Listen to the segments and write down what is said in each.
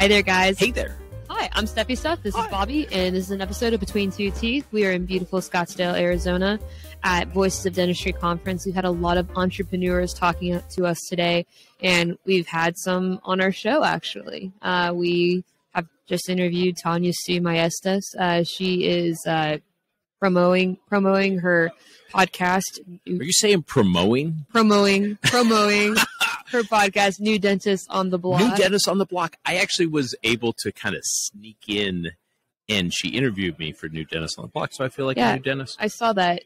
Hi there, guys. Hey there. Hi, I'm Steffi Stuff. This is Bobby, and this is an episode of Between Two Teeth. We are in beautiful Scottsdale, Arizona at Voices of Dentistry conference. We've had a lot of entrepreneurs talking to us today, and we've had some on our show, actually. We have just interviewed Tanya Sue Maestas. She is promoting her podcast. Are you saying promoting? Promoting her podcast, New Dentist on the Block. New Dentist on the Block. I actually was able to kind of sneak in, and she interviewed me for New Dentist on the Block, so I feel like a new dentist. I saw that.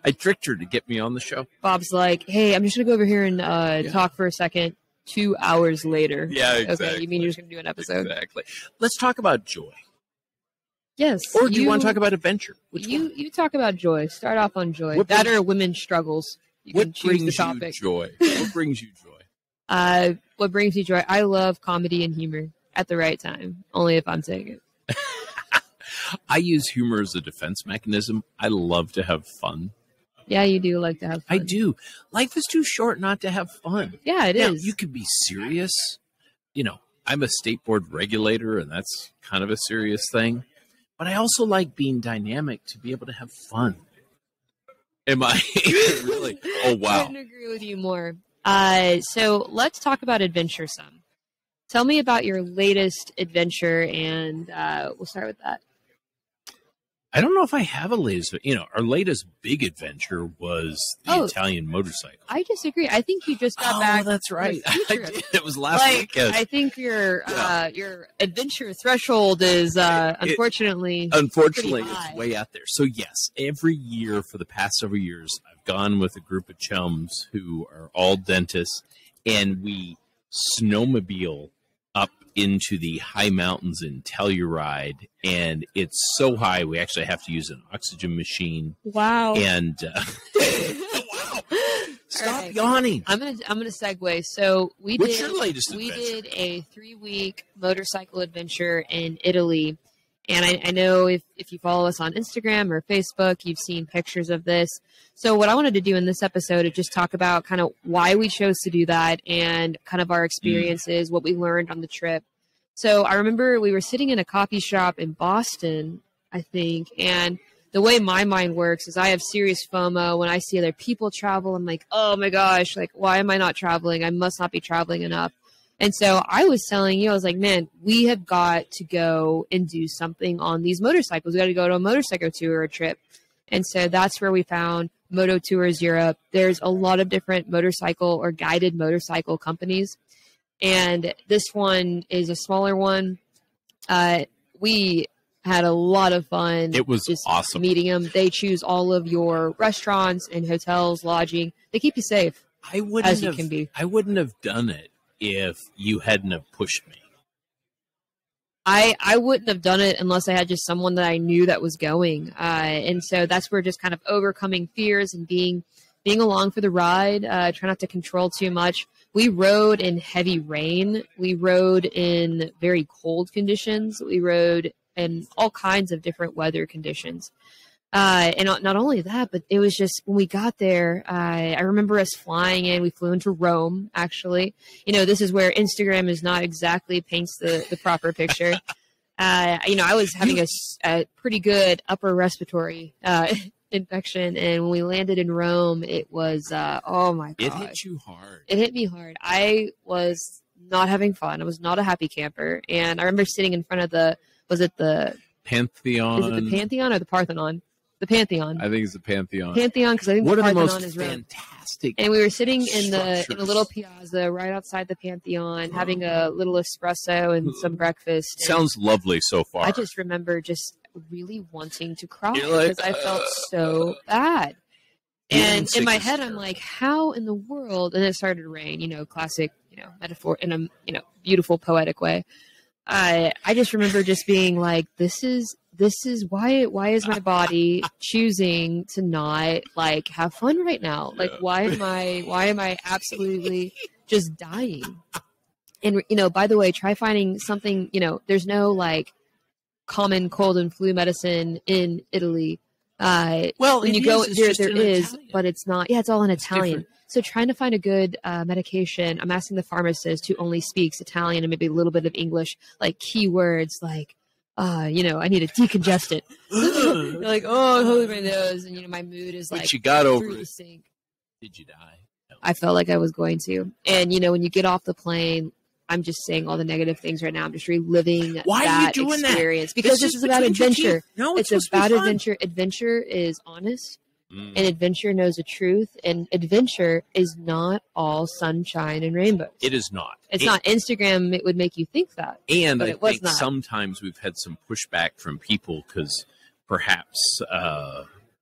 I tricked her to get me on the show. Bob's like, hey, I'm just going to go over here and talk for a second. 2 hours later. Yeah, exactly. Okay, you mean you're just going to do an episode? Exactly. Let's talk about joy. Yes. Or do you want to talk about adventure? You talk about joy. Start off on joy. That or women's struggles. What brings you joy? What brings you joy? What brings you joy? I love comedy and humor at the right time. Only if I'm saying it. I use humor as a defense mechanism. I love to have fun. Yeah, you do like to have fun. I do. Life is too short not to have fun. Yeah, it is. You can be serious. You know, I'm a state board regulator, and that's kind of a serious thing. But I also like being dynamic to be able to have fun. Am I really? Oh, wow. I couldn't agree with you more. So let's talk about adventure some. Tell me about your latest adventure, and we'll start with that. I don't know if I have a latest, our latest big adventure was the Italian motorcycle. I disagree. I think you just got back. Oh, that's right. I did. It was last week. Yes. I think your adventure threshold is unfortunately it's way out there. So yes, every year for the past several years, I've gone with a group of chums who are all dentists, and we snowmobile up into the high mountains in Telluride, and it's so high we actually have to use an oxygen machine. Wow! And wow! Stop yawning. I'm gonna segue. So What's your latest adventure? We did a 3-week motorcycle adventure in Italy, and I know if you follow us on Instagram or Facebook, you've seen pictures of this. So what I wanted to do in this episode is just talk about kind of why we chose to do that and kind of our experiences, what we learned on the trip. So I remember we were sitting in a coffee shop in Boston, I think, and the way my mind works is I have serious FOMO. When I see other people travel, I'm like, oh my gosh, like, why am I not traveling? I must not be traveling enough. And so I was telling you, I was like, man, we have got to go and do something on these motorcycles. We got to go to a motorcycle tour or trip. And so that's where we found Moto Tours Europe. There's a lot of different motorcycle or guided motorcycle companies. And this one is a smaller one. We had a lot of fun. It was just awesome meeting them. They choose all of your restaurants and hotels, lodging. They keep you safe as you can be. I wouldn't have done it if you hadn't have pushed me. I wouldn't have done it unless I had just someone that I knew that was going. And so that's where just kind of overcoming fears and being along for the ride, try not to control too much. We rode in heavy rain. We rode in very cold conditions. We rode in all kinds of different weather conditions. And not only that, but it was just when we got there, I remember us flying in. We flew into Rome, actually. This is where Instagram is not exactly paints the proper picture. I was having a pretty good upper respiratory infection. And when we landed in Rome, it was, oh my God. It hit you hard. It hit me hard. I was not having fun. I was not a happy camper. And I remember sitting in front of was it the Pantheon? Is it the Pantheon or the Parthenon? The Pantheon. I think it's the Pantheon. Pantheon, because I think the Parthenon is fantastic. And we were sitting in a little piazza right outside the Pantheon, having a little espresso and some breakfast. Sounds lovely so far. I just remember just really wanting to cry because I felt so bad. And in my head, I'm like, how in the world? And it started to rain. Classic, metaphor in a beautiful poetic way. I just remember just being like, this is why is my body choosing to not have fun right now? Like, why am I absolutely just dying? And, by the way, try finding something, there's no common cold and flu medicine in Italy. Well, when you go there is, but it's not. Yeah, it's all in Italian. So trying to find a good medication, I'm asking the pharmacist who only speaks Italian and maybe a little bit of English, like keywords like, I need a decongestant. You're like, oh, holy my nose. And, my mood is but you got over through the it. sink. Did you die? No. I felt like I was going to. And, when you get off the plane, I'm just saying all the negative things right now. I'm just reliving that experience. Because this is about adventure. No, it's about adventure. Adventure is honest. And adventure knows the truth. And adventure is not all sunshine and rainbows. It is not. It's not. Instagram, it would make you think that. And I think sometimes we've had some pushback from people because perhaps,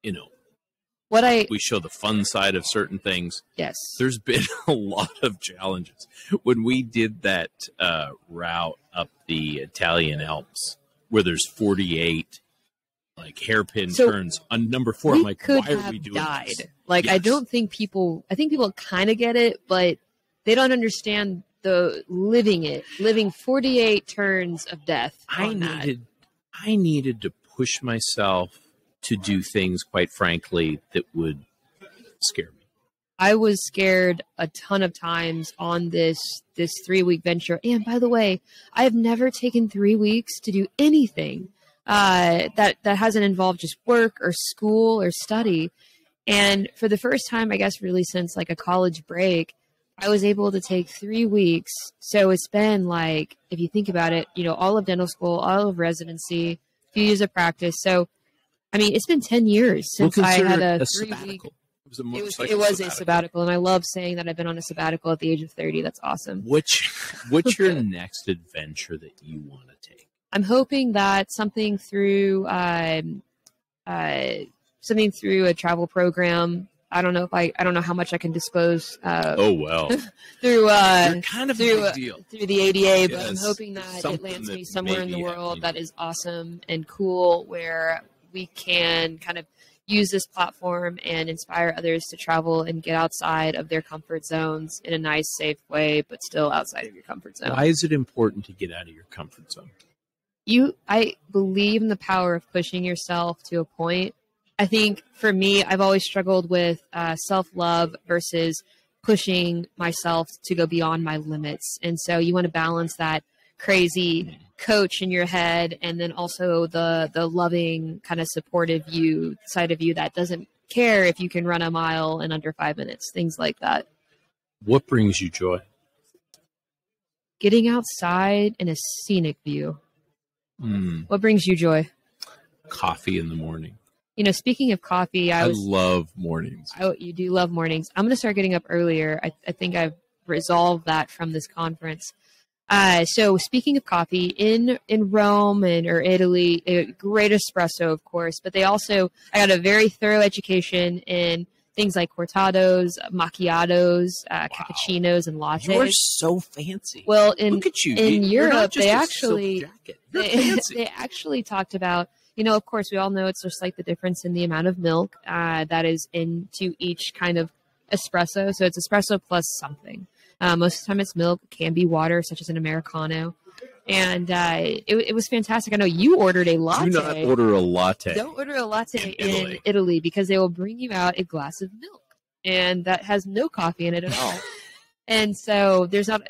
we show the fun side of certain things. Yes. There's been a lot of challenges. When we did that route up the Italian Alps, where there's 48 hairpin turns on number 4, I'm like, why are we doing this? Yes. I don't think people kind of get it, but they don't understand the living 48 turns of death. I needed to push myself to do things, quite frankly, that would scare me. I was scared a ton of times on this 3-week venture. And by the way, I have never taken 3 weeks to do anything that hasn't involved just work or school or study. And for the first time, I guess, really since a college break, I was able to take 3 weeks. So it's been if you think about it, all of dental school, all of residency, a few years of practice. So it's been 10 years since I had a 3-week. It was a sabbatical, and I love saying that I've been on a sabbatical at the age of 30. That's awesome. What's your next adventure that you want to take? I'm hoping that something through a travel program. I don't know how much I can disclose. Through kind of a big deal. Through the ADA, but I'm hoping that it lands me somewhere in the world that is awesome and cool, where we can kind of use this platform and inspire others to travel and get outside of their comfort zones in a nice, safe way, but still outside of your comfort zone. Why is it important to get out of your comfort zone? I believe in the power of pushing yourself to a point. I think for me, I've always struggled with self-love versus pushing myself to go beyond my limits. And so you want to balance that crazy coach in your head and then also the loving kind of supportive side of you that doesn't care if you can run a mile in under 5 minutes, things like that. What brings you joy? Getting outside in a scenic view. What brings you joy? Coffee in the morning. Speaking of coffee, I love mornings. You do love mornings. I'm going to start getting up earlier. I think I've resolved that from this conference. So speaking of coffee, in Rome or Italy, a great espresso, of course, but I got a very thorough education in things like cortados, macchiatos, cappuccinos, and lattes. You're so fancy. Well, look at you. In Europe, they actually talked about, of course, we all know it's just the difference in the amount of milk that is into each kind of espresso. So it's espresso plus something. Most of the time it's milk, it can be water, such as an Americano. And it was fantastic. I know you ordered a latte. Do not order a latte. Don't order a latte in Italy because they will bring you out a glass of milk. And that has no coffee in it at all. And so there's not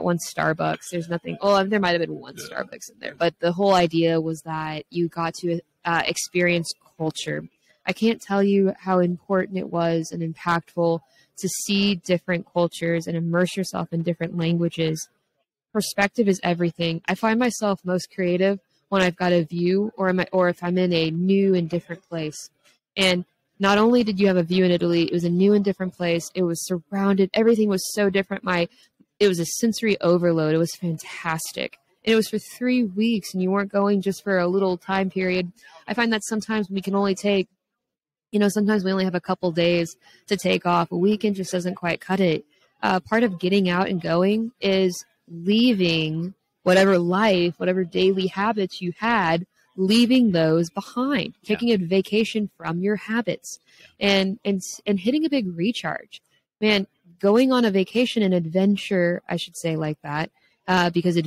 one Starbucks. There's nothing. Oh, there might have been one Starbucks in there. But the whole idea was that you got to experience culture. I can't tell you how important it was and impactful to see different cultures and immerse yourself in different languages. Perspective is everything. I find myself most creative when I've got a view or if I'm in a new and different place. And not only did you have a view in Italy, it was a new and different place. It was surrounded. Everything was so different. It was a sensory overload. It was fantastic. And it was for 3 weeks and you weren't going just for a little time period. I find that sometimes we can only take sometimes we only have a couple days to take off. A weekend just doesn't quite cut it. Part of getting out and going is leaving whatever daily habits you had, leaving those behind, taking a vacation from your habits and hitting a big recharge. Man, going on a vacation, an adventure, I should say like that, because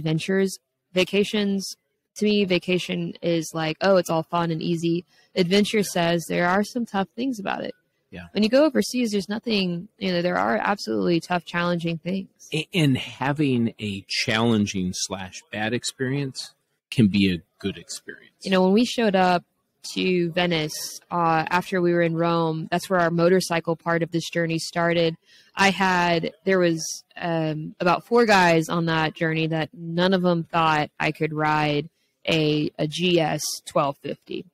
vacations, to me, vacation is it's all fun and easy. Adventure says there are some tough things about it. Yeah. When you go overseas, there's nothing, there are absolutely tough, challenging things. And having a challenging / bad experience can be a good experience. When we showed up to Venice after we were in Rome, that's where our motorcycle part of this journey started. There was about 4 guys on that journey that none of them thought I could ride a GS 1250.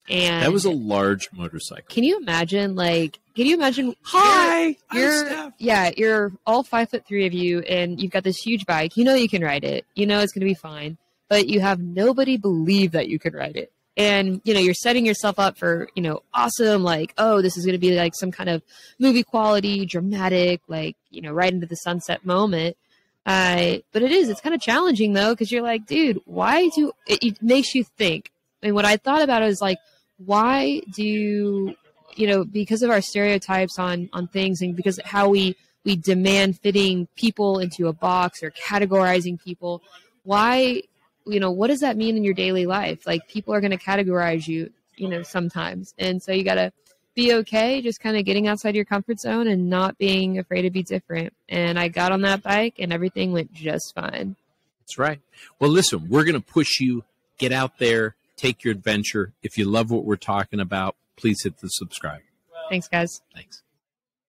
And that was a large motorcycle. Can you imagine? Hi, you're all 5'3" of you, and you've got this huge bike. You can ride it. It's going to be fine, but you have nobody believe that you could ride it. And, you're setting yourself up for, awesome, this is going to be like some kind of movie quality, dramatic, right into the sunset moment. But it's kind of challenging though, because you're like, dude, it makes you think. And what I thought about it was like, why do, because of our stereotypes on things and because of how we demand fitting people into a box or categorizing people, why, what does that mean in your daily life? Like, people are going to categorize you, sometimes. And so you got to be okay just kind of getting outside your comfort zone and not being afraid to be different. And I got on that bike and everything went just fine. That's right. Well, listen, we're going to push you. Get out there. Take your adventure. If you love what we're talking about, please hit the subscribe. Thanks, guys. Thanks.